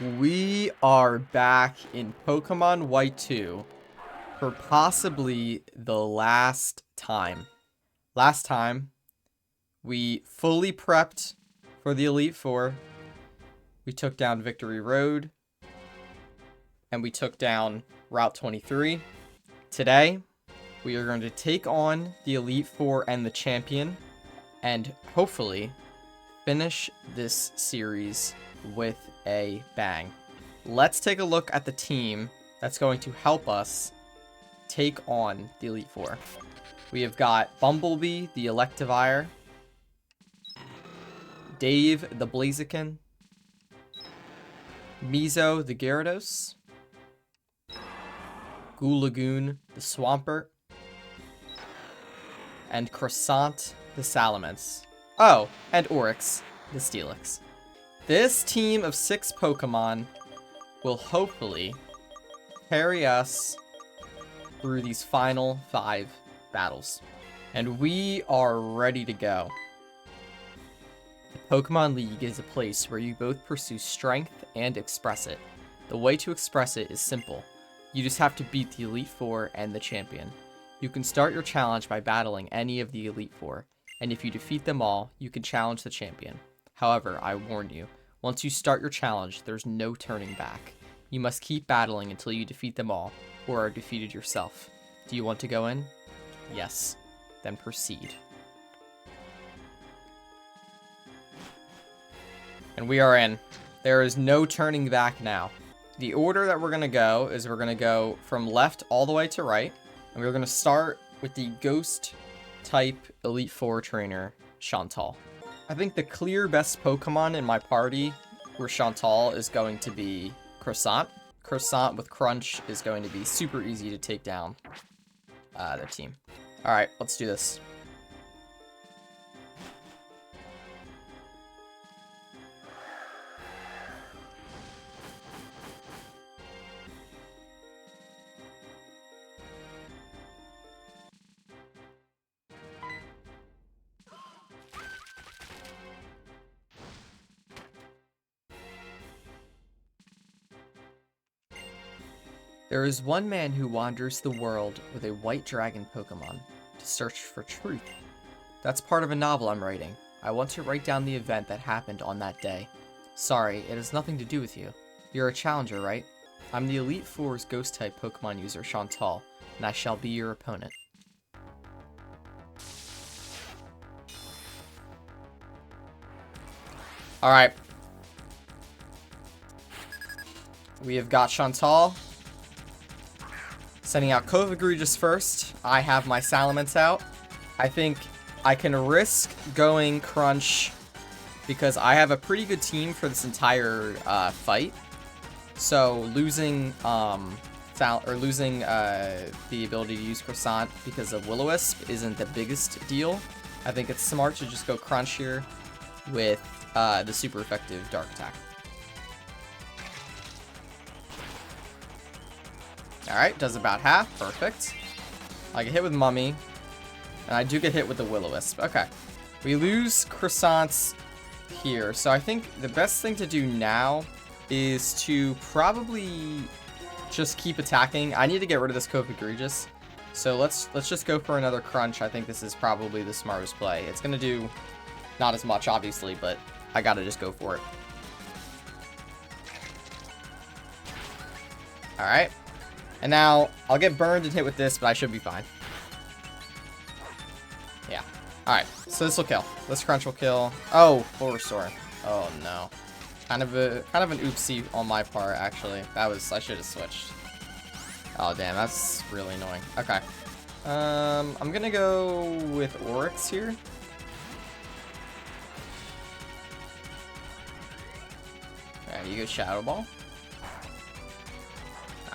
We are back in Pokemon White 2 for possibly the last time. Last time, we fully prepped for the Elite Four. We took down Victory Road, and we took down Route 23. Today, we are going to take on the Elite Four and the Champion, and hopefully finish this series with a bang. Let's take a look at the team that's going to help us take on the Elite Four. We have got Bumblebee, the Electivire, Dave, the Blaziken, Mizo, the Gyarados, Gulagoon, the Swampert, and Croissant, the Salamence. Oh, and Oryx, the Steelix. This team of 6 Pokemon will hopefully carry us through these final 5 battles. And we are ready to go. The Pokemon League is a place where you both pursue strength and express it. The way to express it is simple. You just have to beat the Elite Four and the Champion. You can start your challenge by battling any of the Elite Four, and if you defeat them all, you can challenge the Champion. However, I warn you, once you start your challenge, there's no turning back. You must keep battling until you defeat them all, or are defeated yourself. Do you want to go in? Yes. Then proceed. And we are in. There is no turning back now. The order that we're going to go is we're going to go from left all the way to right, and we're going to start with the Ghost type Elite Four trainer, Chantal. I think the clear best Pokemon in my party where Chantal is going to be Croissant. Croissant with Crunch is going to be super easy to take down their team. Alright, let's do this. There is one man who wanders the world with a white dragon Pokemon to search for truth. That's part of a novel I'm writing. I want to write down the event that happened on that day. Sorry, it has nothing to do with you. You're a challenger, right? I'm the Elite Four's Ghost-type Pokemon user, Chantal, and I shall be your opponent. Alright. We have got Chantal. Sending out Covagregis first. I have my Salamence out. I think I can risk going Crunch because I have a pretty good team for this entire fight. So losing the ability to use Croissant because of Will-O-Wisp isn't the biggest deal. I think it's smart to just go Crunch here with the super effective Dark Attack. Alright, does about half. Perfect. I get hit with Mummy. And I do get hit with the Will-O-Wisp. Okay. We lose Croissants here. So I think the best thing to do now is to probably just keep attacking. I need to get rid of this Covagregis. So let's just go for another Crunch. I think this is probably the smartest play. It's going to do not as much, obviously, but I got to just go for it. Alright. And now, I'll get burned and hit with this, but I should be fine. Yeah. Alright, so this will kill. This Crunch will kill. Oh, full restore. Oh no. Kind of an oopsie on my part, actually. I should have switched. Oh damn, that's really annoying. Okay. I'm gonna go with Oryx here. Alright, you go Shadow Ball.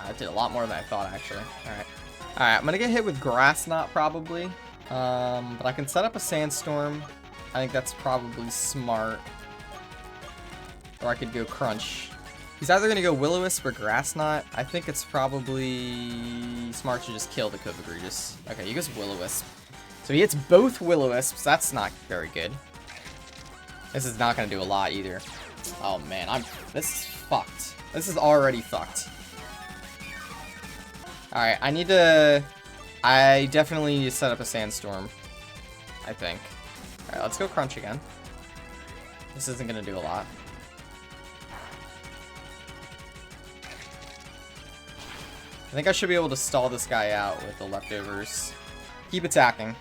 I did a lot more than I thought, actually. Alright. Alright, I'm gonna get hit with Grass Knot, probably. But I can set up a Sandstorm. I think that's probably smart. Or I could go Crunch. He's either gonna go Will-O-Wisp or Grass Knot. I think it's probably smart to just kill the Covagregis. Okay, he goes Will-O-Wisp. So he hits both Will-O-Wisps. That's not very good. This is not gonna do a lot either. Oh man, this is fucked. This is already fucked. Alright, I definitely need to set up a sandstorm. I think. Alright, let's go crunch again. This isn't gonna do a lot. I think I should be able to stall this guy out with the leftovers. Keep attacking.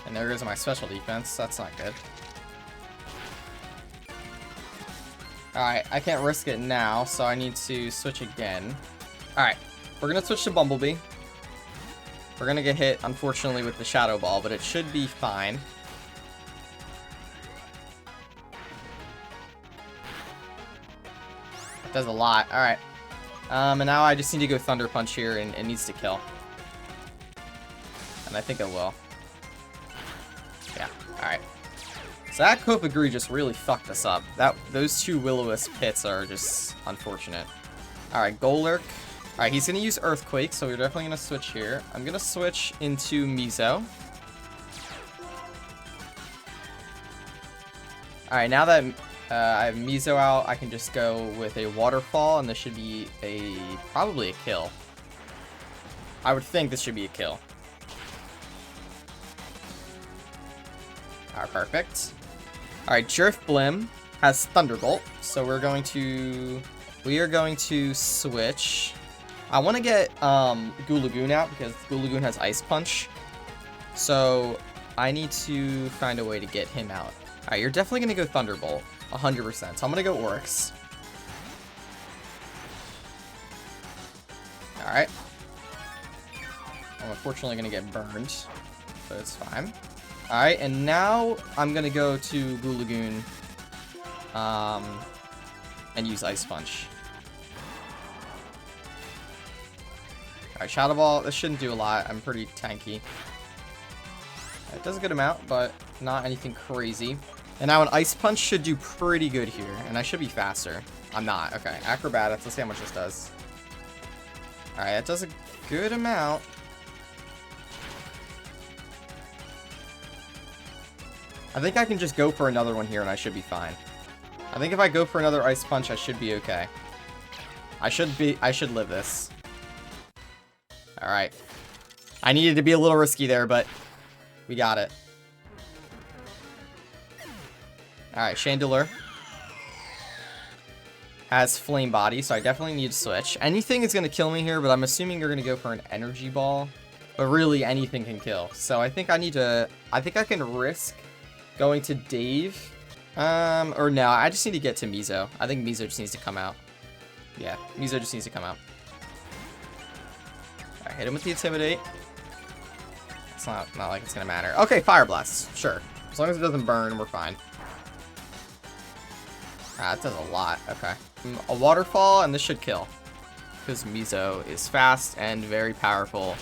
And there goes my special defense. That's not good. Alright, I can't risk it now, so I need to switch again. Alright, we're gonna switch to Bumblebee. We're gonna get hit, unfortunately, with the Shadow Ball, but it should be fine. It does a lot. Alright. And now I just need to go Thunder Punch here, and it needs to kill. And I think it will. Yeah, alright. So that Kopagri just really fucked us up. Those two Will-O-Wisp pits are just unfortunate. Alright, Golurk. Alright, he's gonna use Earthquake, so we're definitely gonna switch here. I'm gonna switch into Mizo. Alright, now that I have Mizo out, I can just go with a Waterfall, and this should be probably a kill. I would think this should be a kill. Alright, perfect. Alright, Drifblim has Thunderbolt, so we are going to switch. I want to get Gulagoon out because Gulagoon has Ice Punch. So I need to find a way to get him out. Alright, you're definitely going to go Thunderbolt. 100%. So I'm going to go Oryx. Alright. I'm unfortunately going to get burned, but it's fine. Alright, and now I'm going to go to Gulagoon and use Ice Punch. Alright, Shadow Ball. This shouldn't do a lot. I'm pretty tanky. It does a good amount, but not anything crazy. And now an Ice Punch should do pretty good here, and I should be faster. I'm not. Okay, Acrobatics. Let's see how much this does. Alright, that does a good amount. I think I can just go for another one here, and I should be fine. I think if I go for another Ice Punch, I should be okay. I should live this. Alright. I needed to be a little risky there, but we got it. Alright, Chandelure has Flame Body, so I definitely need to switch. Anything is going to kill me here, but I'm assuming you're going to go for an Energy Ball. But really, anything can kill. So I think I can risk going to Dave. Or no, I just need to get to Mizo. I think Mizo just needs to come out. Yeah, Mizo just needs to come out. Alright, hit him with the Intimidate. It's not like it's going to matter. Okay, Fire Blast. Sure. As long as it doesn't burn, we're fine. Ah, that does a lot. Okay. A Waterfall, and this should kill. Because Mizo is fast and very powerful.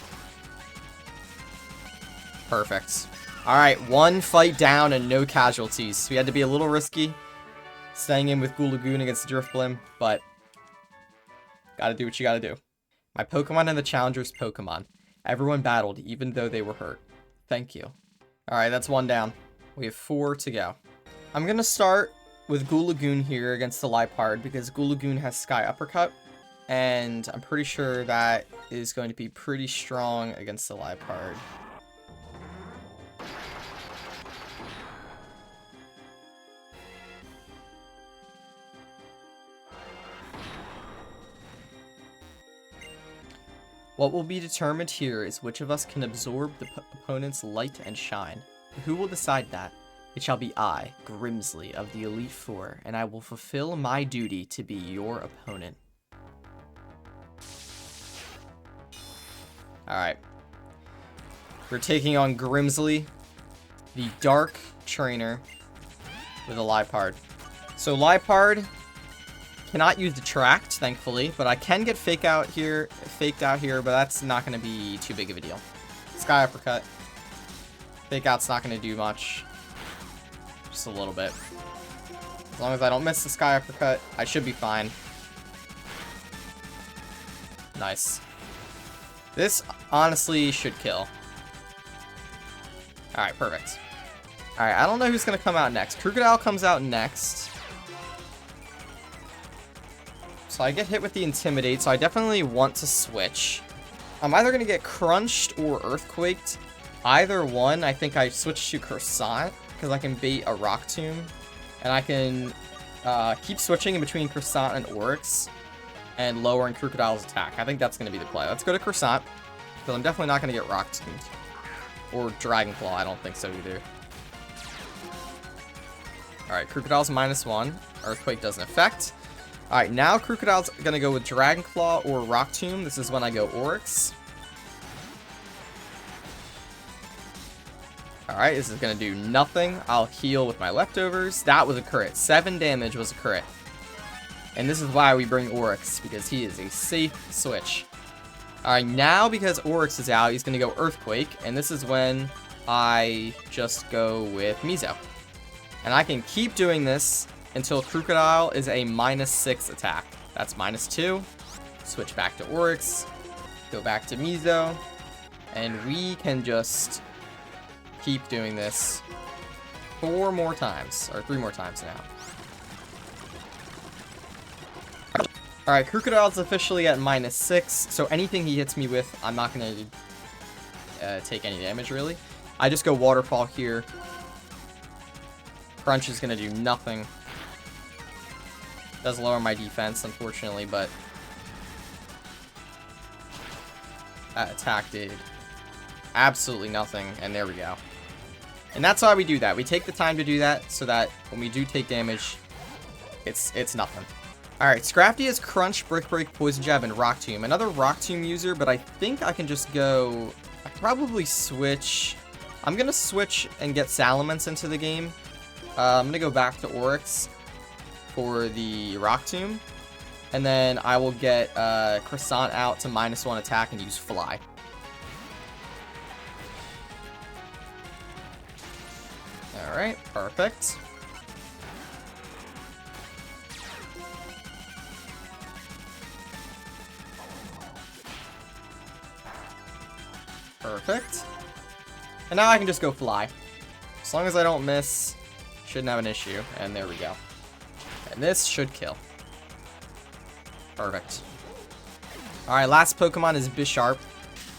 Perfect. Alright, one fight down and no casualties. We had to be a little risky. Staying in with Gulagoon against Drifblim, but gotta do what you gotta do. My Pokemon and the Challenger's Pokemon. Everyone battled, even though they were hurt. Thank you. Alright, that's one down. We have 4 to go. I'm gonna start with Gulagoon here against the Liepard because Gulagoon has Sky Uppercut, and I'm pretty sure that is going to be pretty strong against the Liepard. What will be determined here is which of us can absorb the opponent's light and shine. Who will decide that? It shall be I, Grimsley, of the Elite Four, and I will fulfill my duty to be your opponent. Alright. We're taking on Grimsley, the Dark Trainer, with a Liepard. So Liepard cannot use Detract, thankfully, but I can get faked out here, but that's not going to be too big of a deal. Sky Uppercut. Fake Out's not going to do much. Just a little bit. As long as I don't miss the Sky Uppercut, I should be fine. Nice. This honestly should kill. Alright, perfect. Alright, I don't know who's going to come out next. Crocodile comes out next. So I get hit with the Intimidate, so I definitely want to switch. I'm either going to get crunched or earthquaked. Either one, I think I switch to Croissant, because I can bait a Rock Tomb. And I can keep switching in between Croissant and Oryx, and lowering Crocodile's attack. I think that's going to be the play. Let's go to Croissant, because I'm definitely not going to get Rock Tombed. Or Dragon Claw, I don't think so either. Alright, Crocodile's -1. Earthquake doesn't affect. Alright, now Crocodile's going to go with Dragon Claw or Rock Tomb. This is when I go Oryx. Alright, this is going to do nothing. I'll heal with my leftovers. That was a crit. 7 damage was a crit. And this is why we bring Oryx, because he is a safe switch. Alright, now because Oryx is out, he's going to go Earthquake. And this is when I just go with Mizo. And I can keep doing this until Crocodile is a -6 attack. That's -2. Switch back to Oryx. Go back to Mizo. And we can just keep doing this 4 more times. Or 3 more times now. Alright, Crocodile's officially at -6. So anything he hits me with, I'm not going to take any damage, really. I just go Waterfall here. Crunch is going to do nothing. Does lower my defense, unfortunately, but that attack did absolutely nothing, and there we go. And that's why we do that. We take the time to do that so that when we do take damage, it's nothing. Alright, Scrafty has Crunch, Brick Break, Poison Jab, and Rock Tomb. Another Rock Tomb user, but I think I can just go... I can probably switch... I'm going to switch and get Salamence into the game. I'm going to go back to Oryx for the Rock Tomb. And then I will get Croissant out to -1 attack and use Fly. Alright, perfect. Perfect. And now I can just go Fly. As long as I don't miss, shouldn't have an issue. And there we go. And this should kill. Perfect. Alright, last Pokemon is Bisharp,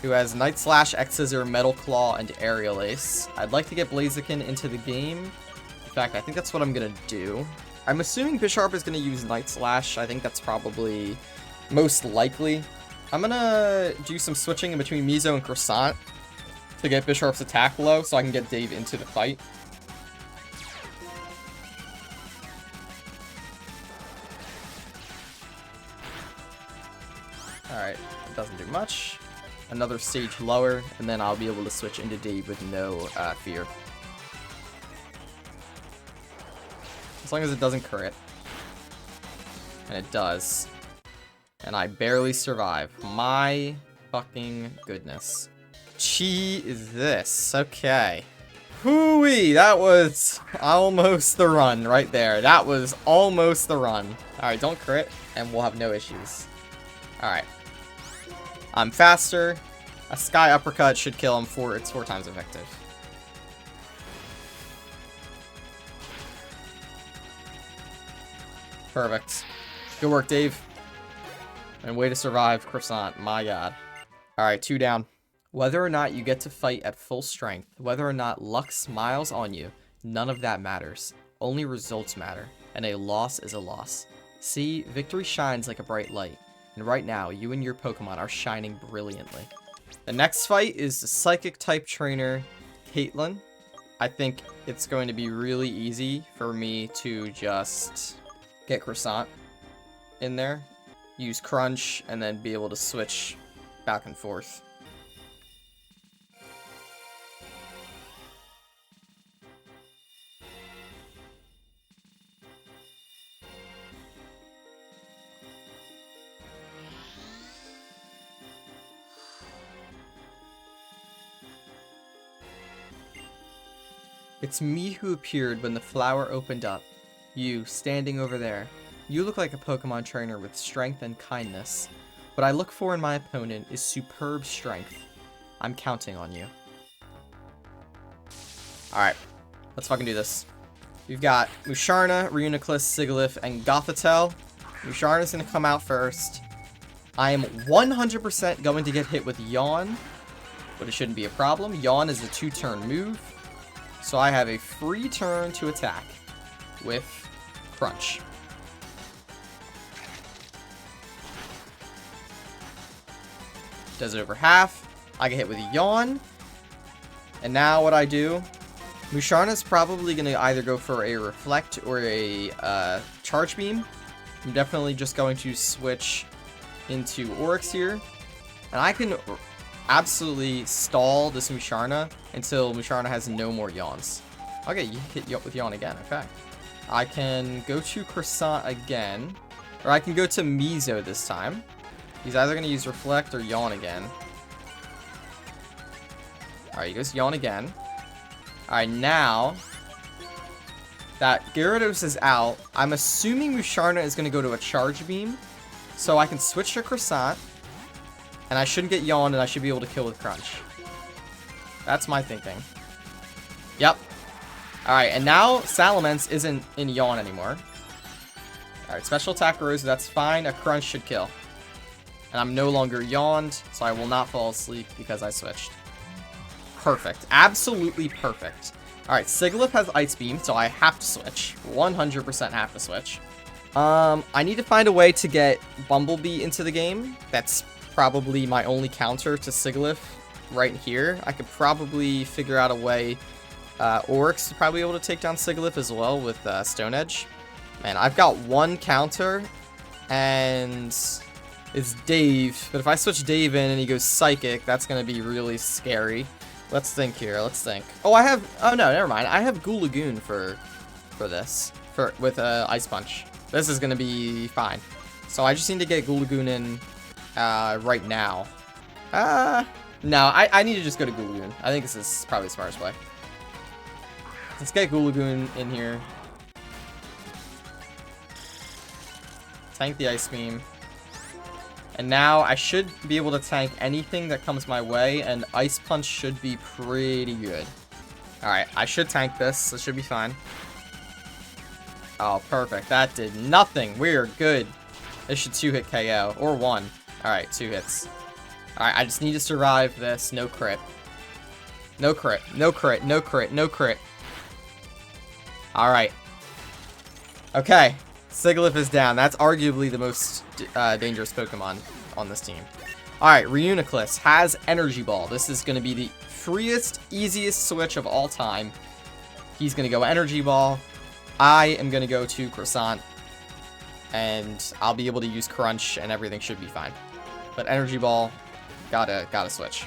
who has Night Slash, X-Scissor, Metal Claw, and Aerial Ace. I'd like to get Blaziken into the game. In fact, I think that's what I'm going to do. I'm assuming Bisharp is going to use Night Slash. I think that's probably most likely. I'm going to do some switching in between Mizo and Croissant to get Bisharp's attack low so I can get Dave into the fight. Alright, it doesn't do much. Another stage lower, and then I'll be able to switch into Dave with no fear. As long as it doesn't crit. And it does. And I barely survive. My fucking goodness. Chi is this. Okay. Hooey! That was almost the run right there. That was almost the run. Alright, don't crit, and we'll have no issues. Alright. I'm faster. A Sky Uppercut should kill him. It's 4 times effective. Perfect. Good work, Dave. And way to survive, Croissant. My god. Alright, 2 down. Whether or not you get to fight at full strength, whether or not luck smiles on you, none of that matters. Only results matter, and a loss is a loss. See, victory shines like a bright light, and right now, you and your Pokemon are shining brilliantly. The next fight is the Psychic-type trainer, Caitlyn. I think it's going to be really easy for me to just get Croissant in there, use Crunch, and then be able to switch back and forth. It's me who appeared when the flower opened up. You, standing over there. You look like a Pokemon trainer with strength and kindness. What I look for in my opponent is superb strength. I'm counting on you. Alright. Let's fucking do this. We've got Musharna, Reuniclus, Sigilyph, and Gothitelle. Musharna's going to come out first. I am 100% going to get hit with Yawn, but it shouldn't be a problem. Yawn is a 2-turn move, so I have a free turn to attack with Crunch. Does it over half. I get hit with a Yawn. And now what I do, Musharna's probably going to either go for a Reflect or a Charge Beam. I'm definitely just going to switch into Oryx here. And I can absolutely stall this Musharna until Musharna has no more Yawns. Okay, you hit with Yawn again. Okay. I can go to Croissant again. Or I can go to Mizo this time. He's either going to use Reflect or Yawn again. Alright, he goes Yawn again. Alright, now that Gyarados is out, I'm assuming Musharna is going to go to a Charge Beam. So I can switch to Croissant. And I shouldn't get Yawn, and I should be able to kill with Crunch. That's my thinking. Yep. Alright, and now Salamence isn't in Yawn anymore. Alright, Special Attack Rose, that's fine. A Crunch should kill. And I'm no longer yawned, so I will not fall asleep because I switched. Perfect. Absolutely perfect. Alright, Sigilyph has Ice Beam, so I have to switch. 100% have to switch. I need to find a way to get Bumblebee into the game. That's probably my only counter to Sigilyph right here. I could probably figure out a way. Oryx is probably able to take down Sigilyph as well with Stone Edge. Man, I've got one counter, and it's Dave. But if I switch Dave in and he goes Psychic, that's going to be really scary. Let's think here. Let's think. Oh, I have... Oh, no, never mind. I have Goo Lagoon for this. With Ice Punch. This is going to be fine. So I just need to get Goo Lagoon in right now. No, I need to just go to Goo Lagoon. I think this is probably the smartest way. Let's get Goo Lagoon in here. Tank the Ice Beam. And now I should be able to tank anything that comes my way, and Ice Punch should be pretty good. Alright, I should tank this. This should be fine. Oh, perfect. That did nothing. We're good. This should 2-hit KO. Or 1. Alright, 2 hits. Alright, I just need to survive this. No crit. No crit. No crit. No crit. No crit. Alright. Okay. Sigilyph is down. That's arguably the most dangerous Pokemon on this team. Alright, Reuniclus has Energy Ball. This is going to be the freest, easiest switch of all time. He's going to go Energy Ball. I am going to go to Croissant. And I'll be able to use Crunch, and everything should be fine. But Energy Ball, gotta switch.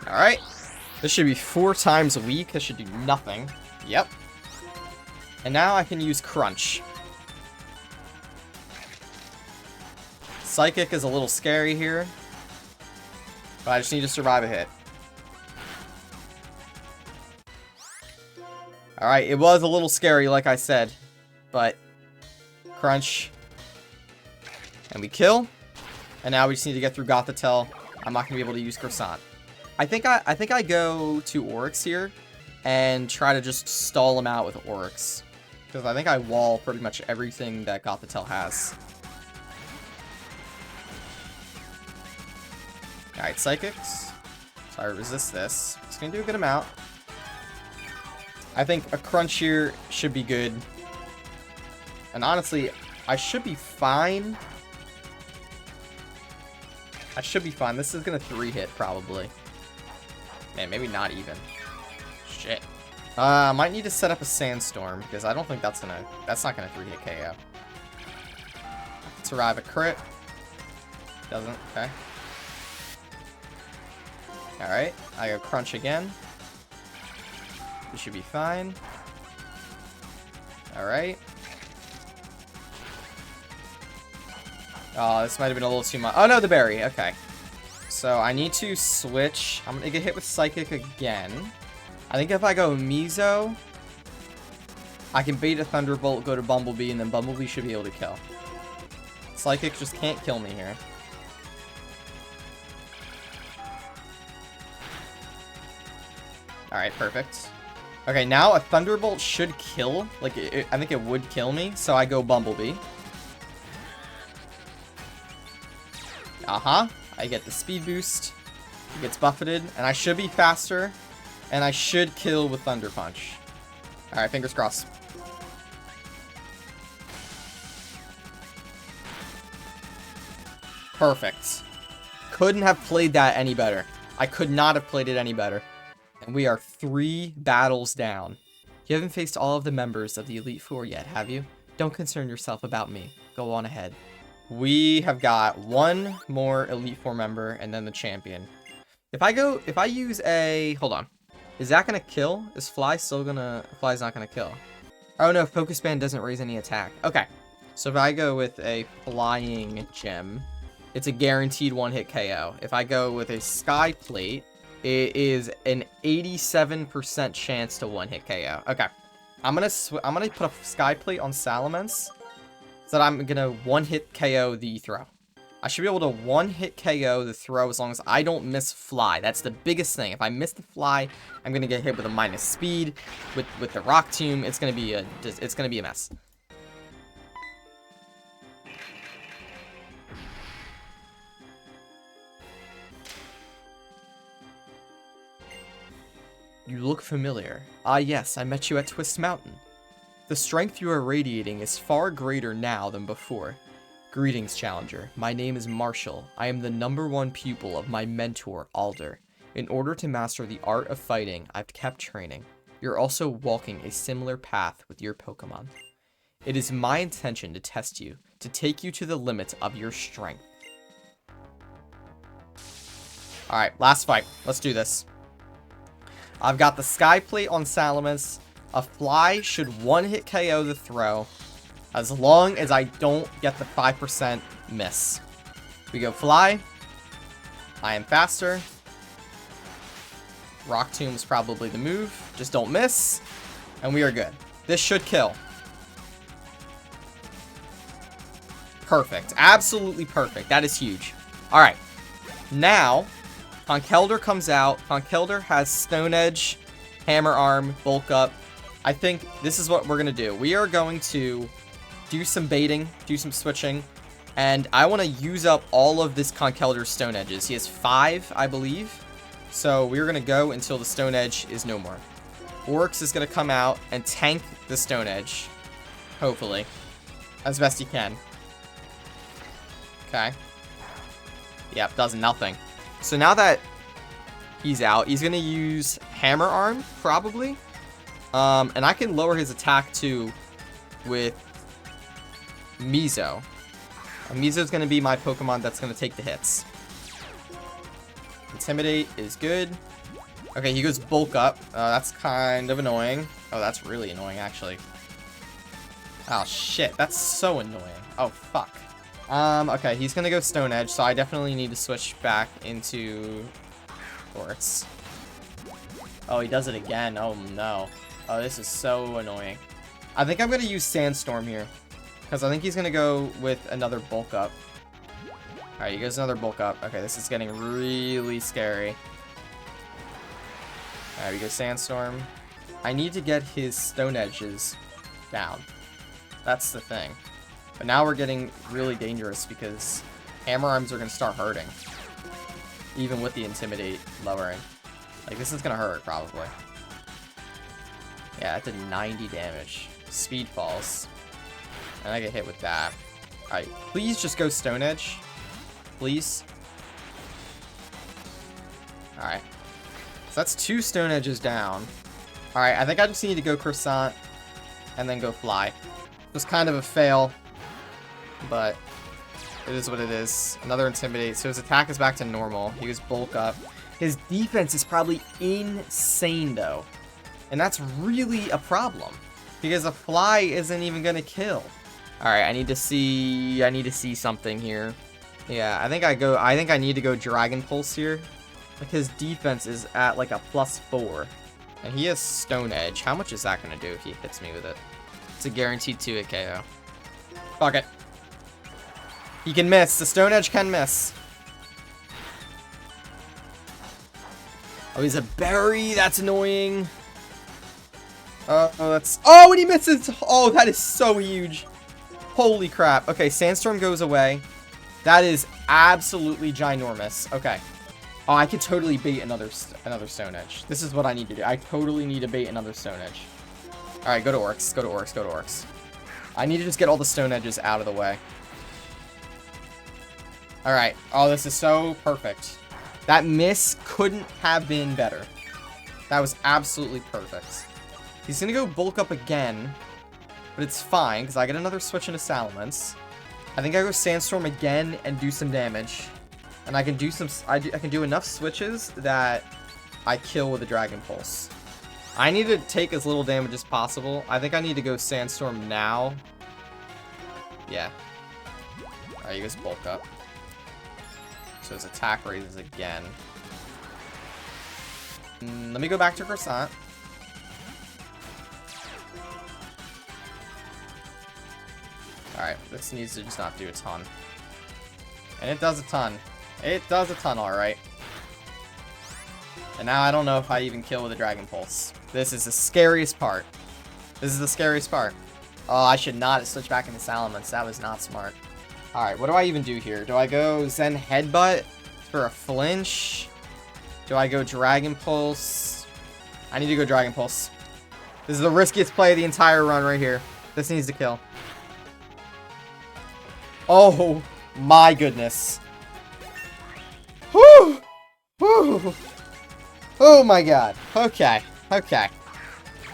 Alright. This should be 4 times a week. This should do nothing. Yep. And now I can use Crunch. Psychic is a little scary here, but I just need to survive a hit. Alright, it was a little scary, like I said, but Crunch, and we kill, and now we just need to get through Gothitelle. I'm not going to be able to use Croissant. I think I go to Oryx here, and try to just stall him out with Oryx, because I think I wall pretty much everything that Gothitelle has. Alright, Psychics. So I resist this. It's going to do a good amount. I think a Crunch here should be good. And honestly, I should be fine. I should be fine. This is going to 3-hit probably. Man, maybe not even. Shit. I might need to set up a Sandstorm because I don't think that's not going to 3-hit KO. Survive a crit. Doesn't. Okay. Alright, I go Crunch again. We should be fine. Alright. Oh, this might have been a little too much. Oh no, the berry. Okay. So I need to switch. I'm gonna get hit with Psychic again. I think if I go Mizo, I can bait a Thunderbolt, go to Bumblebee, and then Bumblebee should be able to kill. Psychic just can't kill me here. Alright, perfect. Okay, now a Thunderbolt should kill. Like, I think it would kill me. So I go Bumblebee. Uh-huh. I get the speed boost. He gets buffeted. And I should be faster. And I should kill with Thunder Punch. Alright, fingers crossed. Perfect. Couldn't have played that any better. I could not have played it any better. And we are 3 battles down. You haven't faced all of the members of the Elite Four yet, have you? Don't concern yourself about me. Go on ahead. We have got 1 more Elite Four member and then the champion. If I use a... Hold on. Is that going to kill? Is Fly still going to... Fly's not going to kill. Oh no, Focus Band doesn't raise any attack. Okay. So if I go with a Flying Gem, it's a guaranteed 1-hit KO. If I go with a Sky Plate, it is an 87% chance to 1-hit KO. Okay. I'm gonna put a Sky Plate on Salamence so that I'm gonna 1-hit KO the throw. I should be able to 1-hit KO the throw as long as I don't miss Fly. That's the biggest thing. If I miss the Fly, I'm gonna get hit with a minus speed. With the Rock Tomb, it's gonna be a mess. You look familiar. Ah yes, I met you at Twist Mountain. The strength you are radiating is far greater now than before. Greetings, Challenger. My name is Marshall. I am the #1 pupil of my mentor, Alder. In order to master the art of fighting, I've kept training. You're also walking a similar path with your Pokemon. It is my intention to test you, to take you to the limits of your strength. Alright, last fight. Let's do this. I've got the Sky Plate on Salamence. A Fly should 1-hit KO the throw, as long as I don't get the 5% miss. We go Fly. I am faster. Rock Tomb is probably the move. Just don't miss. And we are good. This should kill. Perfect. Absolutely perfect. That is huge. Alright. Now, Conkeldurr comes out. Conkeldurr has Stone Edge, Hammer Arm, Bulk Up. I think this is what we're going to do. We are going to do some baiting, do some switching, and I want to use up all of this Conkeldurr's Stone Edges. He has 5, I believe. So we're going to go until the Stone Edge is no more. Oryx is going to come out and tank the Stone Edge. Hopefully. As best he can. Okay. Yep, does nothing. So now that he's out, he's going to use Hammer Arm, probably. And I can lower his attack, too, with Mizo. Mizo's going to be my Pokemon that's going to take the hits. Intimidate is good. Okay, he goes Bulk Up. That's kind of annoying. Oh, that's really annoying, actually. Oh, shit. That's so annoying. Oh, fuck. Okay, he's gonna go Stone Edge, so I definitely need to switch back into Oryx. Oh, he does it again. Oh, no. Oh, this is so annoying. I think I'm gonna use Sandstorm here, because I think he's gonna go with another Bulk Up. Alright, he goes another Bulk Up. Okay, this is getting really scary. Alright, we go Sandstorm. I need to get his Stone Edges down. That's the thing. But now we're getting really dangerous because Hammer Arms are going to start hurting. Even with the Intimidate lowering. Like, this is going to hurt, probably. Yeah, that did 90 damage. Speed falls. And I get hit with that. Alright, please just go Stone Edge. Please. Alright. So that's 2 Stone Edges down. Alright, I think I just need to go Croissant and then go Fly. It was kind of a fail. But it is what it is. Another Intimidate. So his attack is back to normal. He was Bulk Up. His defense is probably insane, though. And that's really a problem. Because a Fly isn't even going to kill. Alright, I need to see something here. Yeah, I think I need to go Dragon Pulse here. Like, his defense is at like a +4. And he has Stone Edge. How much is that going to do if he hits me with it? It's a guaranteed 2-hit KO. Fuck it. He can miss. The Stone Edge can miss. Oh, he's a berry. That's annoying. That's... Oh, and he misses! Oh, that is so huge. Holy crap. Okay, Sandstorm goes away. That is absolutely ginormous. Okay. Oh, I could totally bait another Stone Edge. This is what I need to do. I totally need to bait another Stone Edge. Alright, go to Orcs. Go to Orcs. Go to Orcs. I need to just get all the Stone Edges out of the way. Alright. Oh, this is so perfect. That miss couldn't have been better. That was absolutely perfect. He's going to go bulk up again. But it's fine, because I get another switch into Salamence. I think I go Sandstorm again and do some damage. And I can do some... I can do enough switches that I kill with a Dragon Pulse. I need to take as little damage as possible. I think I need to go Sandstorm now. Yeah. Alright, you guys bulk up. So his attack raises again. Let me go back to Croissant. Alright, this needs to just not do a ton. And it does a ton. It does a ton, alright. And now I don't know if I even kill with a Dragon Pulse. This is the scariest part. This is the scariest part. Oh, I should not have switched back into Salamence. That was not smart. Alright, what do I even do here? Do I go Zen Headbutt for a flinch? Do I go Dragon Pulse? I need to go Dragon Pulse. This is the riskiest play of the entire run right here. This needs to kill. Oh my goodness. Whew! Whew! Oh my god. Okay. Okay.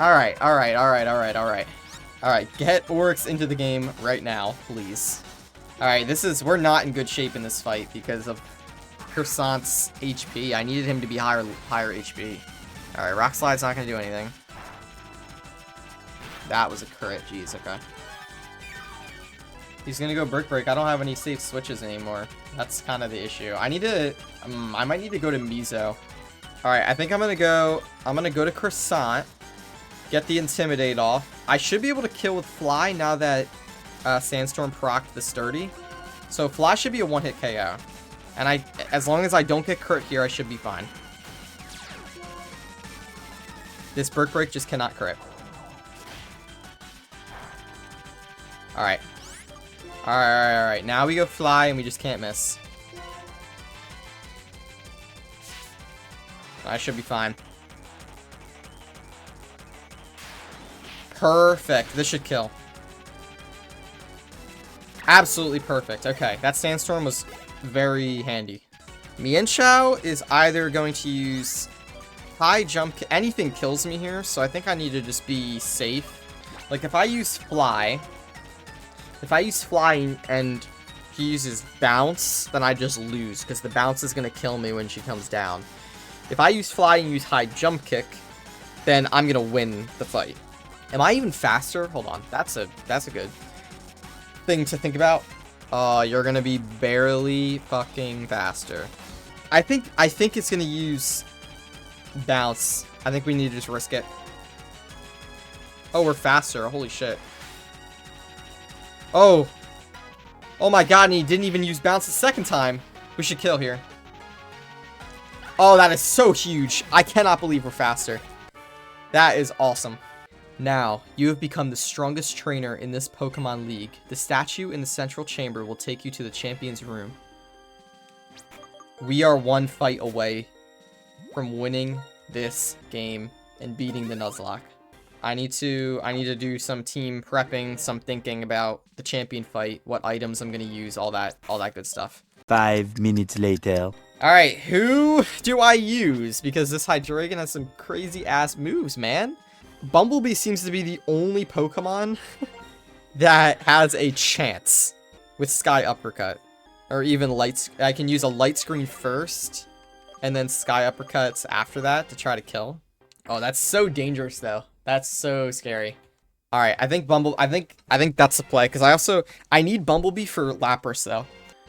Alright, alright, alright, alright, alright. Alright, get Oryx into the game right now, please. Alright, we're not in good shape in this fight because of Croissant's HP. I needed him to be higher HP. Alright, Rock Slide's not gonna do anything. That was a crit, jeez, okay. He's gonna go Brick Break. I don't have any safe switches anymore. That's kind of the issue. I need to, I might need to go to Mizo. Alright, I think I'm gonna go to Croissant. Get the Intimidate off. I should be able to kill with Fly now that Sandstorm procced the Sturdy. So Fly should be a one-hit KO. And as long as I don't get crit here, I should be fine. This Brick Break just cannot crit. Alright. Alright. Now we go Fly and we just can't miss. I should be fine. Perfect. This should kill. Absolutely perfect. Okay, that Sandstorm was very handy. Mienshao is either going to use high jump. Anything kills me here, so I think I need to just be safe. Like, if I use Fly and he uses Bounce, then I just lose, because the Bounce is going to kill me when she comes down. If I use Fly and use high jump kick, then I'm going to win the fight. Am I even faster? Hold on. That's a good thing to think about. You're going to be barely fucking faster. I think it's going to use Bounce. I think we need to just risk it. Oh, we're faster. Holy shit. Oh. Oh my god, and he didn't even use Bounce the second time. We should kill here. Oh, that is so huge. I cannot believe we're faster. That is awesome. Now, you have become the strongest trainer in this Pokemon League. The statue in the central chamber will take you to the champion's room. We are one fight away from winning this game and beating the Nuzlocke. I need to do some team prepping, some thinking about the champion fight, what items I'm gonna use, all that good stuff. 5 minutes later. Alright, who do I use? Because this Hydreigon has some crazy ass moves, man. Bumblebee seems to be the only Pokemon that has a chance with Sky Uppercut. Or even I can use a Light Screen first, and then Sky Uppercuts after that to try to kill. Oh, that's so dangerous though. That's so scary. Alright, I think that's the play, because I need Bumblebee for Lapras though.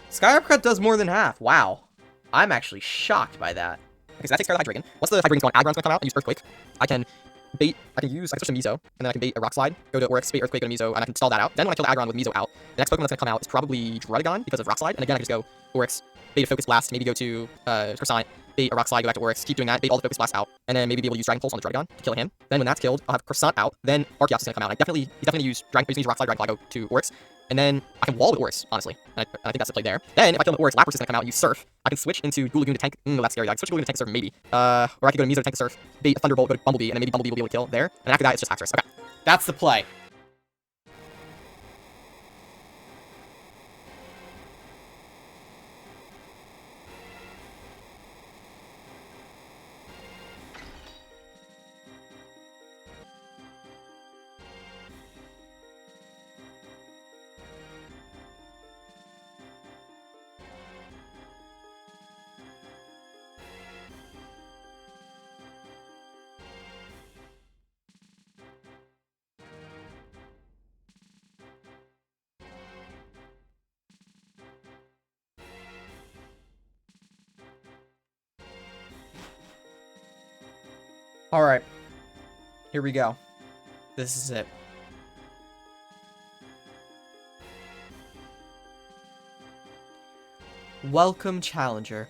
Sky Uppercut does more than half. Wow. I'm actually shocked by that. Okay, so that takes care of the Hydreigon. Once the Hydreigon's gone, Aggron's gonna come out and use Earthquake. I can switch to Mizo, and then I can bait a Rock Slide, go to Oryx, bait Earthquake, go to Mizo, and I can stall that out. Then when I kill the Aggron with Mizo out, the next Pokemon that's gonna come out is probably Druddigon because of Rock Slide, and again I can just go Oryx, bait a Focus Blast, maybe go to Croissant, bait a Rock Slide, go back to Oryx, keep doing that, bait all the Focus Blast out, and then maybe be able to use Dragon Pulse on the Druddigon to kill him. Then when that's killed, I'll have Croissant out, then Arceus is gonna come out. He's definitely use Dragon Rock Slide, Dragon Fly, go to Oryx, and then I can wall with Oryx, honestly. And I think that's the play there. Then if I kill him with Oryx, Lapras is gonna come out and use Surf. I can switch into Goo Lagoon to tank. No, that's scary. I can switch to Goo Lagoon to tank Surf, maybe. Or I could go to Mizo to tank the Surf, bait a Thunderbolt, go to Bumblebee, and then maybe Bumblebee will be able to kill there. And after that, it's just Haxorus. Okay, that's the play. Alright. Here we go. This is it. Welcome, Challenger.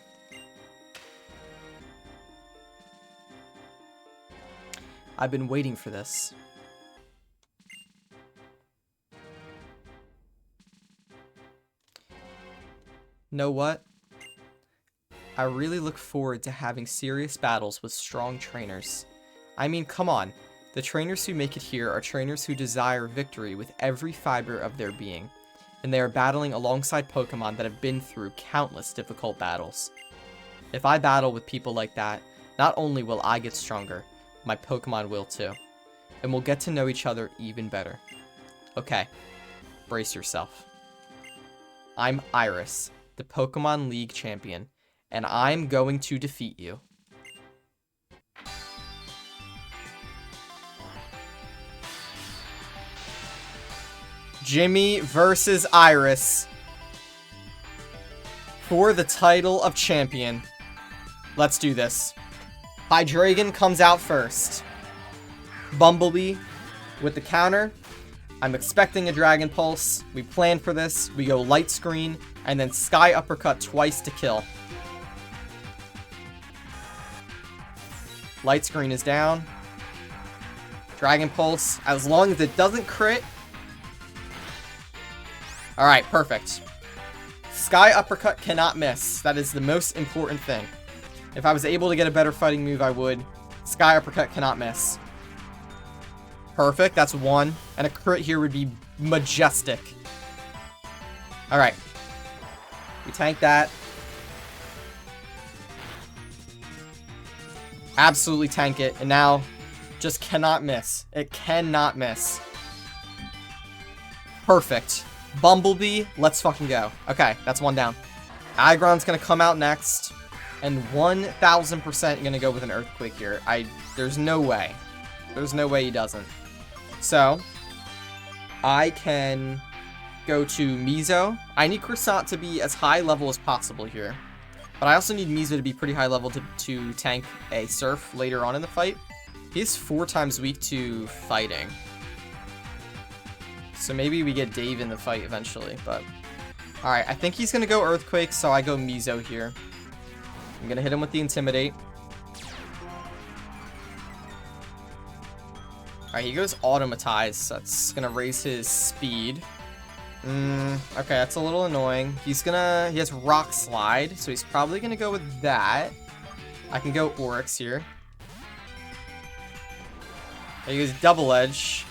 I've been waiting for this. Know what? I really look forward to having serious battles with strong trainers. I mean, come on. The trainers who make it here are trainers who desire victory with every fiber of their being, and they are battling alongside Pokemon that have been through countless difficult battles. If I battle with people like that, not only will I get stronger, my Pokemon will too, and we'll get to know each other even better. Okay, brace yourself. I'm Iris, the Pokemon League champion, and I'm going to defeat you. Jimmy versus Iris for the title of champion. Let's do this. Hydreigon comes out first. Bumblebee with the counter. I'm expecting a Dragon Pulse. We plan for this. We go Light Screen and then Sky Uppercut twice to kill. Light Screen is down. Dragon Pulse, as long as it doesn't crit. Alright, perfect. Sky Uppercut cannot miss. That is the most important thing. If I was able to get a better fighting move, I would. Sky Uppercut cannot miss. Perfect, that's one. And a crit here would be majestic. Alright. We tank that. Absolutely tank it. And now, just cannot miss. It cannot miss. Perfect. Bumblebee, let's fucking go. Okay, that's one down. Aggron's gonna come out next. And 1000% gonna go with an Earthquake here. There's no way. There's no way he doesn't. So, I can go to Mizo. I need Croissant to be as high level as possible here. But I also need Mizo to be pretty high level to tank a Surf later on in the fight. He's 4 times weak to fighting. So maybe we get Dave in the fight eventually, but... Alright, I think he's gonna go Earthquake, so I go Mizo here. I'm gonna hit him with the Intimidate. Alright, he goes Automatize, so that's gonna raise his speed. Okay, that's a little annoying. He has Rock Slide, so he's probably gonna go with that. I can go Oryx here. He goes Double Edge.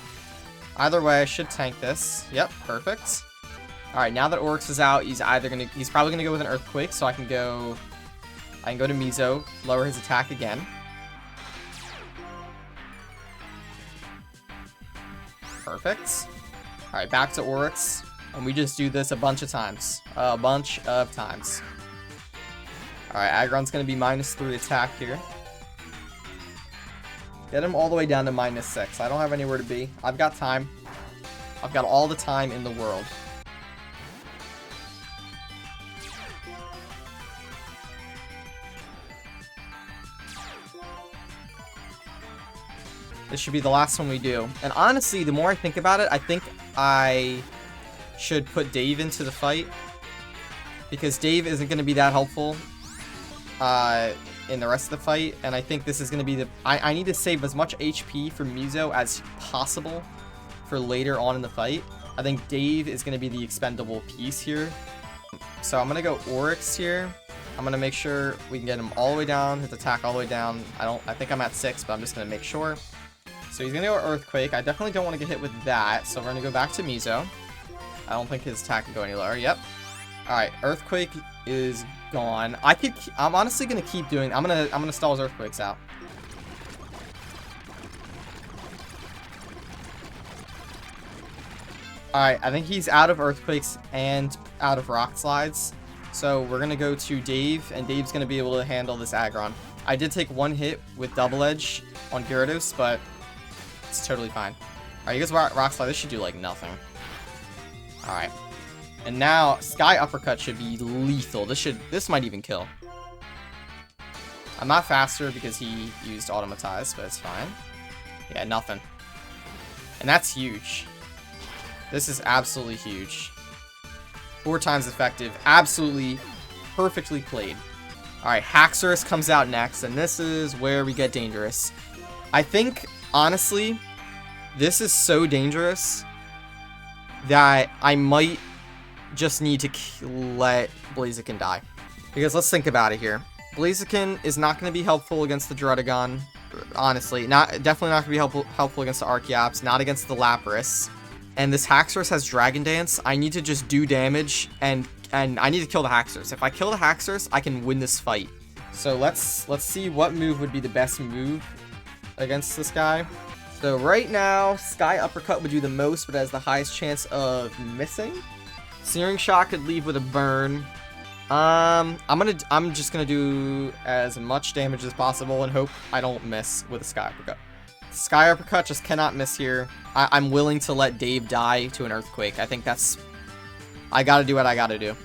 Either way, I should tank this. Yep, perfect. Alright, now that Oryx is out, he's probably gonna go with an Earthquake, so I can go to Mizo, lower his attack again. Perfect. Alright, back to Oryx. And we just do this a bunch of times. A bunch of times. Alright, Aggron's gonna be -3 attack here. Get him all the way down to -6. I don't have anywhere to be. I've got time. I've got all the time in the world. This should be the last one we do. And honestly, the more I think about it, I think I should put Dave into the fight. Because Dave isn't going to be that helpful. in the rest of the fight, and I think this is going to be the... I need to save as much HP for Muso as possible for later on in the fight. I think Dave is going to be the expendable piece here. So I'm going to go Oryx here. I'm going to make sure we can get him all the way down, his attack all the way down. I think I'm at 6, but I'm just going to make sure. So he's going to go Earthquake. I definitely don't want to get hit with that, so we're going to go back to Muso. I don't think his attack can go any lower. Yep. Alright, Earthquake is gone. I'm honestly going to keep doing... I'm gonna stall his Earthquakes out. Alright, I think he's out of Earthquakes and out of Rock Slides. So we're going to go to Dave, and Dave's going to be able to handle this Aggron. I did take one hit with Double Edge on Gyarados, but it's totally fine. Alright, you guys Rock Slide. This should do, like, nothing. Alright. And now, Sky Uppercut should be lethal. This might even kill. I'm not faster because he used Automatize, but it's fine. Yeah, nothing. And that's huge. This is absolutely huge. 4 times effective. Absolutely perfectly played. Alright, Haxorus comes out next, and this is where we get dangerous. I think, honestly, this is so dangerous that I might just need to let Blaziken die. Because let's think about it here. Blaziken is not going to be helpful against the Druddigon. Honestly, definitely not going to be helpful against the Archeops, not against the Lapras. And this Haxorus has Dragon Dance. I need to just do damage, and I need to kill the Haxorus. If I kill the Haxorus, I can win this fight. So let's see what move would be the best move against this guy. So right now, Sky Uppercut would do the most, but has the highest chance of missing. Searing Shot could leave with a burn. I'm just gonna do as much damage as possible and hope I don't miss with a Sky Uppercut. Sky Uppercut just cannot miss here. I'm willing to let Dave die to an Earthquake. I think that's... I gotta do what I gotta do.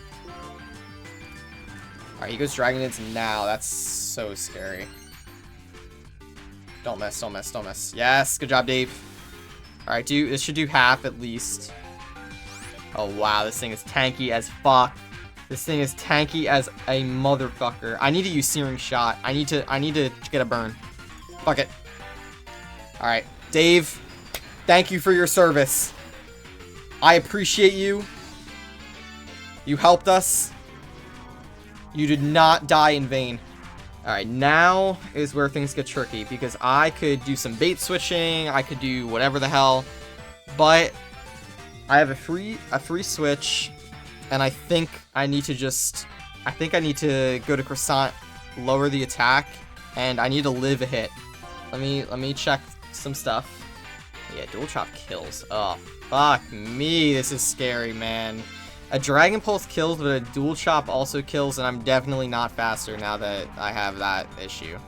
Alright, he goes Dragon Dance now. That's so scary. Don't miss, don't miss, don't miss. Yes, good job, Dave. Alright, this should do half at least. Oh, wow, this thing is tanky as fuck. This thing is tanky as a motherfucker. I need to use Searing Shot. I need to get a burn. Fuck it. Alright, Dave, thank you for your service. I appreciate you. You helped us. You did not die in vain. Alright, now is where things get tricky, because I could do some bait switching, I could do whatever the hell, but I have a free switch, and I think I need to go to Croissant, lower the attack, and I need to live a hit. Let me check some stuff. Yeah, Dual Chop kills. Oh, fuck me. This is scary, man. A Dragon Pulse kills, but a Dual Chop also kills, and I'm definitely not faster now that I have that issue.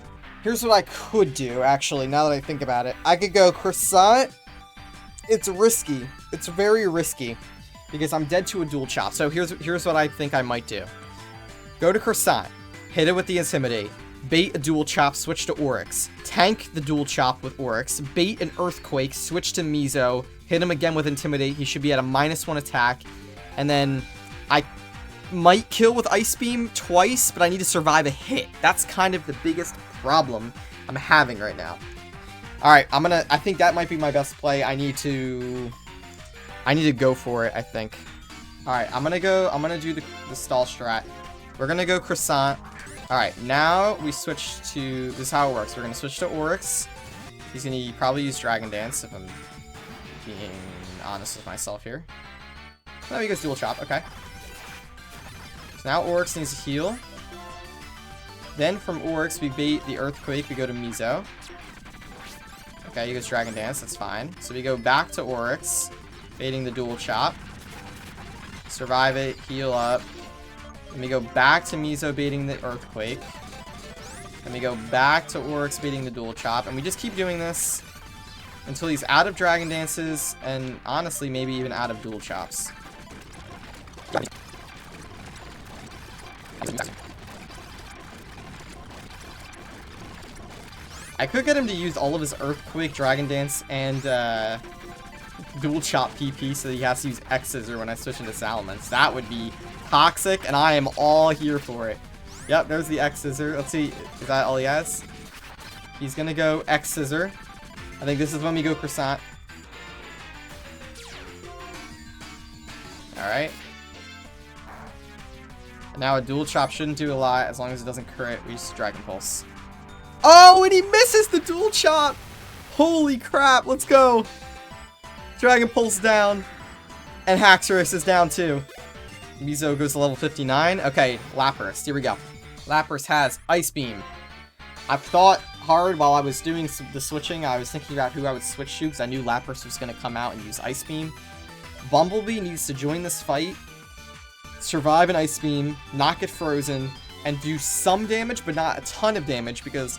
Here's what I could do, actually, now that I think about it. I could go Croissant. It's risky. It's very risky, because I'm dead to a Dual Chop. So here's what I think I might do. Go to Croissant. Hit it with the Intimidate. Bait a Dual Chop, switch to Oryx. Tank the Dual Chop with Oryx. Bait an Earthquake, switch to Mizo. Hit him again with Intimidate. He should be at a -1 attack. And then I might kill with Ice Beam twice, but I need to survive a hit. That's kind of the biggest problem I'm having right now. Alright, I think that might be my best play. I need to go for it, I think. Alright, I'm gonna do the stall strat. We're gonna go Croissant. Alright, now we switch to... This is how it works. We're gonna switch to Oryx. He's gonna probably use Dragon Dance, if I'm being honest with myself here. Now he goes Dual Chop, okay. So now Oryx needs to heal. Then from Oryx, we bait the Earthquake, we go to Mizo. Okay, he goes Dragon Dance, that's fine. So we go back to Oryx, baiting the Dual Chop. Survive it, heal up. Then we go back to Mizo baiting the Earthquake. Then we go back to Oryx baiting the Dual Chop. And we just keep doing this until he's out of Dragon Dances and honestly maybe even out of Dual Chops. I could get him to use all of his Earthquake, Dragon Dance, and Dual Chop PP so that he has to use X-Scissor when I switch into Salamence. That would be toxic, and I am all here for it. Yep, there's the X Scissor. Let's see. Is that all he has? He's gonna go X Scissor. I think this is when we go Croissant. Alright. Now a dual chop shouldn't do a lot as long as it doesn't crit. We use Dragon Pulse. Oh, and he misses the dual chop! Holy crap, let's go! Dragon Pulse down. And Haxorus is down too. Mizo goes to level 59. Okay, Lapras, here we go. Lapras has Ice Beam. I've thought hard while I was doing the switching. I was thinking about who I would switch to because I knew Lapras was going to come out and use Ice Beam. Bumblebee needs to join this fight, survive an Ice Beam, not get frozen, and do some damage, but not a ton of damage, because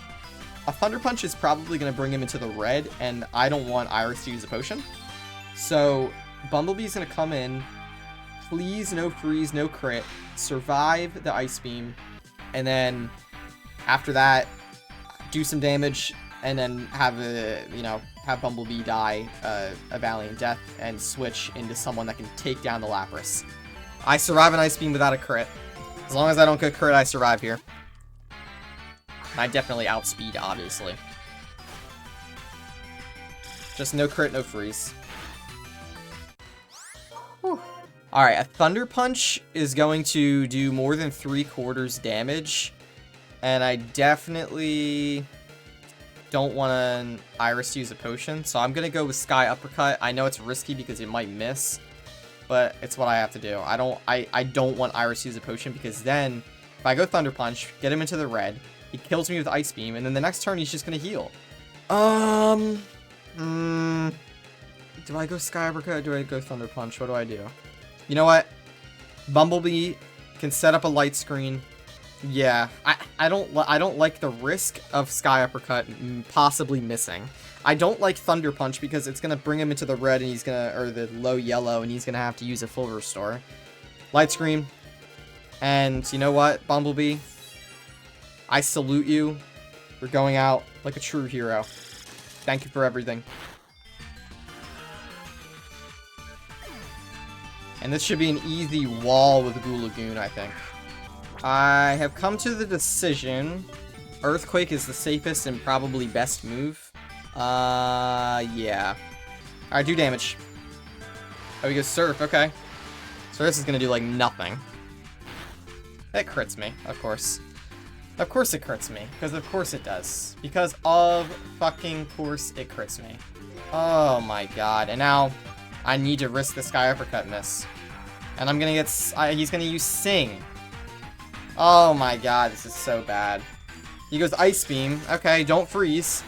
a Thunder Punch is probably going to bring him into the red, and I don't want Iris to use a potion. So, Bumblebee's going to come in, please no freeze, no crit, survive the Ice Beam, and then after that, do some damage, and then have have Bumblebee die a valiant death and switch into someone that can take down the Lapras. I survive an Ice Beam without a crit. As long as I don't get crit, I survive here. I definitely outspeed, obviously. Just no crit, no freeze. Alright, a Thunder Punch is going to do more than 3/4 damage. And I definitely don't want an Iris to use a potion, so I'm going to go with Sky Uppercut. I know it's risky because it might miss, but it's what I have to do. I don't want Iris to use a potion, because then if I go Thunder Punch, get him into the red, he kills me with Ice Beam, and then the next turn he's just going to heal. Do I go Sky Uppercut or do I go Thunder Punch? What do I do? You know what? Bumblebee can set up a light screen. Yeah, I don't like the risk of Sky Uppercut possibly missing. I don't like Thunder Punch because it's gonna bring him into the red, and he's gonna, or the low yellow, and he's gonna have to use a full restore. Light Screen, and you know what, Bumblebee? I salute you for going out like a true hero. Thank you for everything. And this should be an easy wall with Gulagoon, I think. I have come to the decision Earthquake is the safest and probably best move. Yeah. Alright, do damage. Oh, he goes Surf, okay. So this is gonna do, like, nothing. It crits me, of course. Of course it crits me, because of course it does. Because of fucking course it crits me. Oh my god, and now I need to risk the Sky Uppercut miss. And I'm gonna get, he's gonna use Sing. Oh my god, this is so bad. He goes Ice Beam. Okay, don't freeze.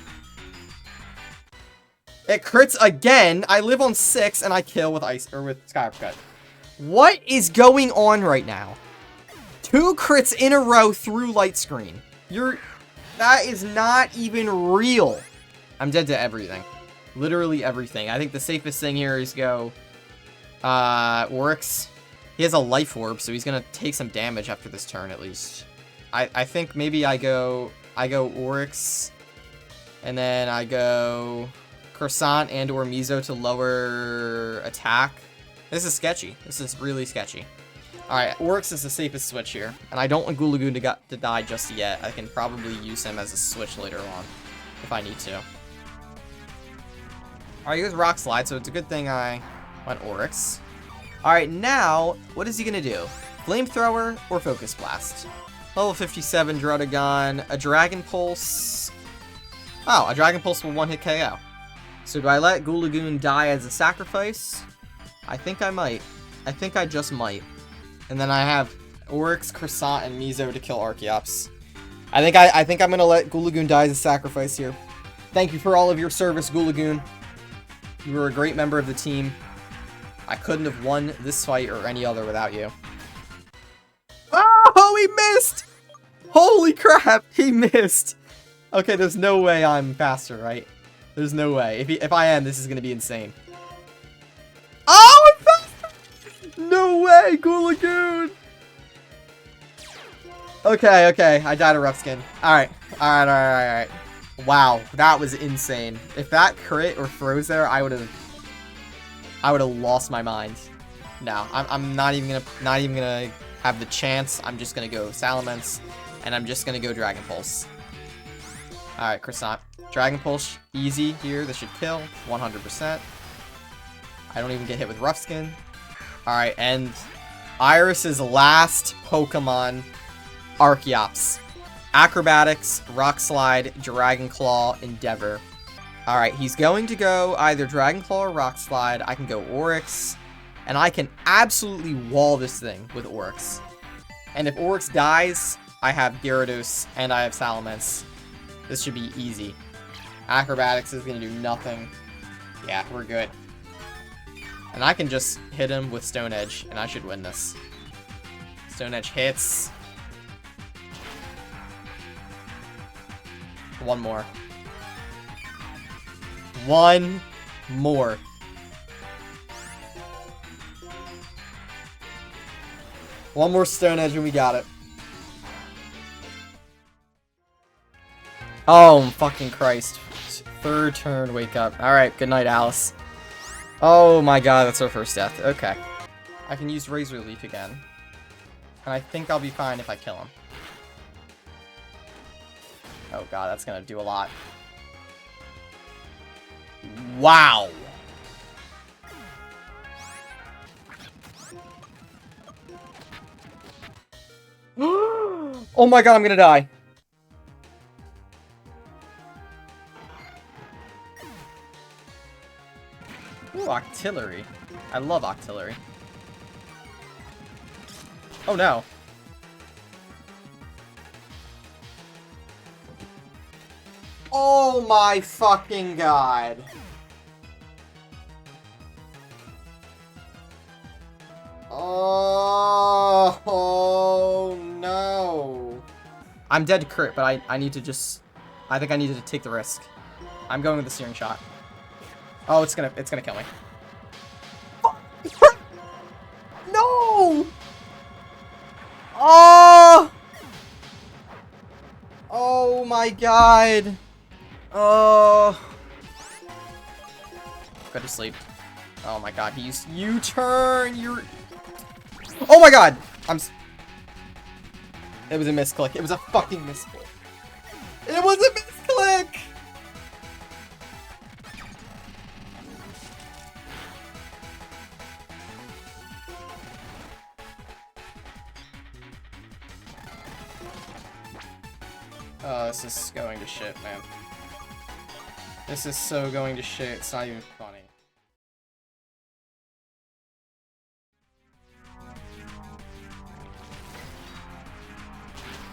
It crits again. I live on 6 and I kill with with Sky Uppercut. What is going on right now? 2 crits in a row through Light Screen. That is not even real. I'm dead to everything. Literally everything. I think the safest thing here is go Oryx. He has a Life Orb, so he's gonna take some damage after this turn at least. I think maybe I go Oryx, and then I go Croissant and or Mizo to lower attack. This is sketchy. This is really sketchy. Alright, Oryx is the safest switch here, and I don't want Gulagoon to die just yet. I can probably use him as a switch later on, if I need to. Alright, he goes Rock Slide, so it's a good thing I went Oryx. Alright, now, what is he gonna do? Flamethrower or Focus Blast? Level 57 Druddigon, a Dragon Pulse. Oh, a Dragon Pulse will one-hit KO. So do I let Gulagoon die as a sacrifice? I think I might. I think I just might. And then I have Oryx, Croissant, and Mizo to kill Archeops. I think I'm gonna let Gulagoon die as a sacrifice here. Thank you for all of your service, Gulagoon. You were a great member of the team. I couldn't have won this fight or any other without you. Oh, he missed! Holy crap, he missed! Okay, there's no way I'm faster, right? There's no way. If I am, this is gonna be insane. Oh, I'm faster! No way, Gulagoon! Okay, I died a rough skin. Alright. Wow, that was insane. If that crit or froze there, I would have lost my mind. No, I'm not even gonna have the chance. I'm just gonna go Salamence. And I'm just going to go Dragon Pulse. Alright, Croissant. Dragon Pulse, easy here. This should kill. 100%. I don't even get hit with Rough Skin. Alright, and Iris's last Pokemon, Archeops. Acrobatics, Rock Slide, Dragon Claw, Endeavor. Alright, he's going to go either Dragon Claw or Rock Slide. I can go Oryx. And I can absolutely wall this thing with Oryx. And if Oryx dies, I have Gyarados and I have Salamence. This should be easy. Acrobatics is going to do nothing. Yeah, we're good. And I can just hit him with Stone Edge, and I should win this. Stone Edge hits. One more. One more. One more Stone Edge and we got it. Oh, fucking Christ. Third turn, wake up. Alright, good night, Alice. Oh my god, that's our first death. Okay. I can use Razor Leaf again. And I think I'll be fine if I kill him. Oh god, that's gonna do a lot. Wow! Oh my god, I'm gonna die. Ooh, Octillery. I love Octillery. Oh no. Oh my fucking god. Oh no. I'm dead to crit, but I need to just... I think I needed to take the risk. I'm going with the Searing Shot. Oh, it's gonna kill me. No! Oh! Oh my god. Oh. Go to sleep. Oh my god, he used U-turn. You're... Oh my god! It was a misclick. It was a fucking misclick. It was a misclick! Oh, this is going to shit, man. This is so going to shit. It's not even funny.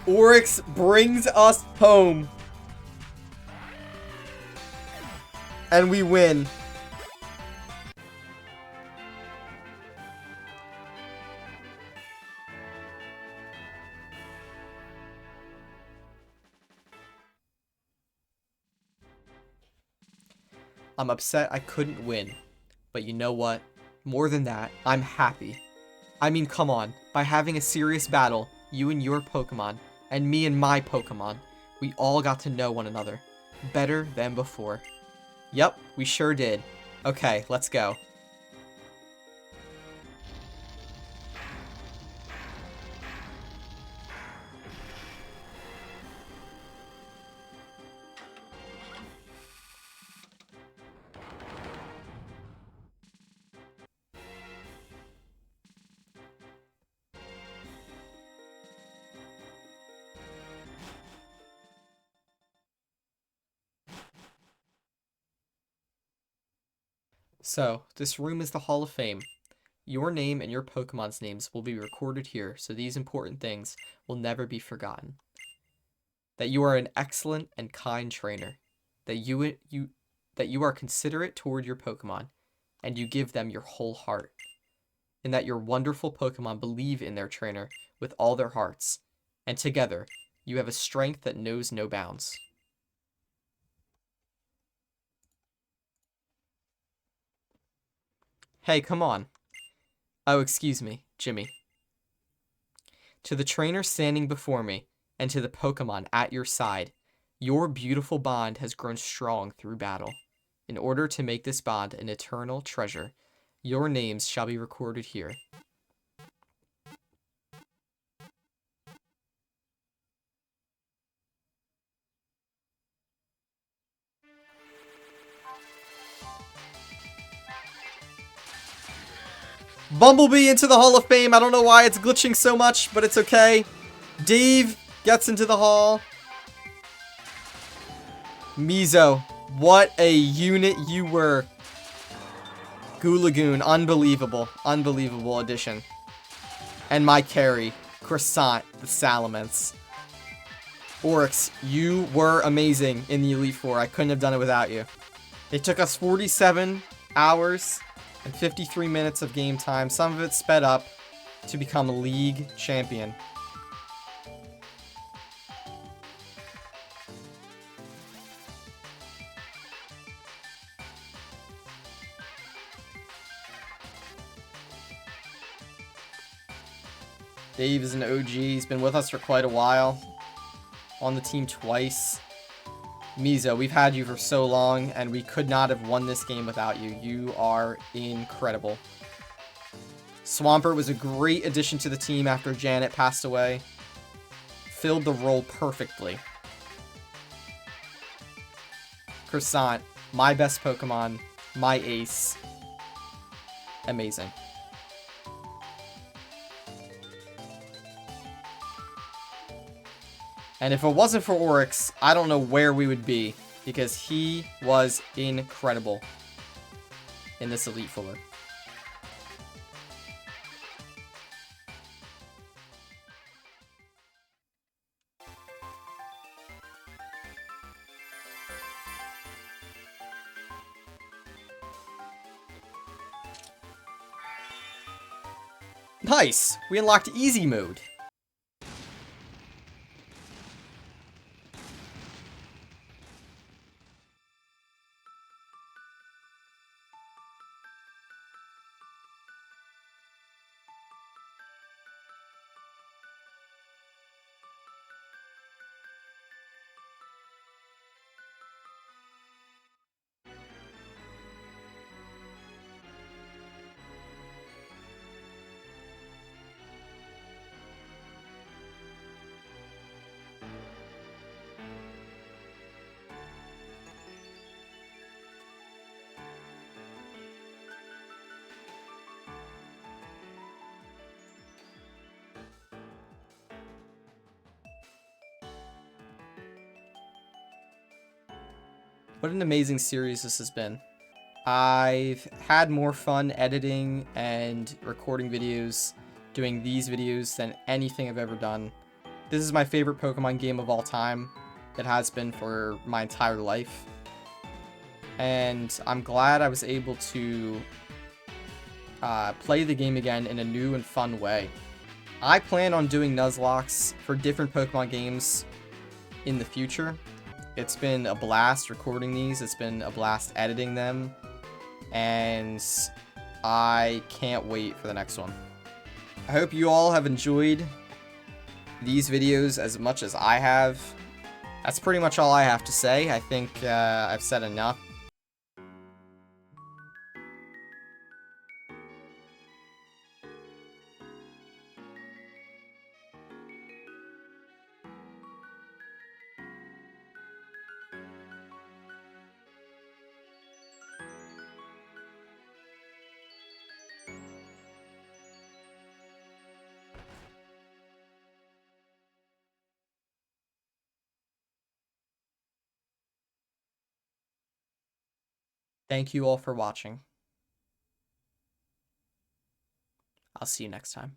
Oryx brings us home. And we win. I'm upset I couldn't win. But you know what? More than that, I'm happy. I mean, come on. By having a serious battle, you and your Pokemon, and me and my Pokemon, we all got to know one another. Better than before. Yep, we sure did. Okay, let's go. So, this room is the Hall of Fame. Your name and your Pokemon's names will be recorded here, so these important things will never be forgotten. That you are an excellent and kind trainer. That you are considerate toward your Pokemon, and you give them your whole heart. And that your wonderful Pokemon believe in their trainer with all their hearts, and together, you have a strength that knows no bounds. Hey, come on. Oh, excuse me, Jimmy. To the trainer standing before me, and to the Pokemon at your side, your beautiful bond has grown strong through battle. In order to make this bond an eternal treasure, your names shall be recorded here. Bumblebee into the Hall of Fame. I don't know why it's glitching so much, but it's okay. Dave gets into the Hall. Mizo, what a unit you were. Gulagoon, unbelievable. Unbelievable addition. And my carry, Croissant, the Salamence. Oryx, you were amazing in the Elite Four. I couldn't have done it without you. It took us 47 hours and 53 minutes of game time. Some of it sped up to become a league champion. Dave is an OG. He's been with us for quite a while. On the team twice. Mizo, we've had you for so long, and we could not have won this game without you. You are incredible. Swampert was a great addition to the team after Janet passed away. Filled the role perfectly. Croissant, my best Pokemon, my ace. Amazing. And if it wasn't for Oryx, I don't know where we would be, because he was incredible in this Elite Four. Nice! We unlocked easy mode. What an amazing series this has been. I've had more fun editing and recording videos, doing these videos, than anything I've ever done. This is my favorite Pokemon game of all time. It has been for my entire life. And I'm glad I was able to play the game again in a new and fun way. I plan on doing Nuzlocks for different Pokemon games in the future. It's been a blast recording these. It's been a blast editing them. And I can't wait for the next one. I hope you all have enjoyed these videos as much as I have. That's pretty much all I have to say. I think I've said enough. Thank you all for watching. I'll see you next time.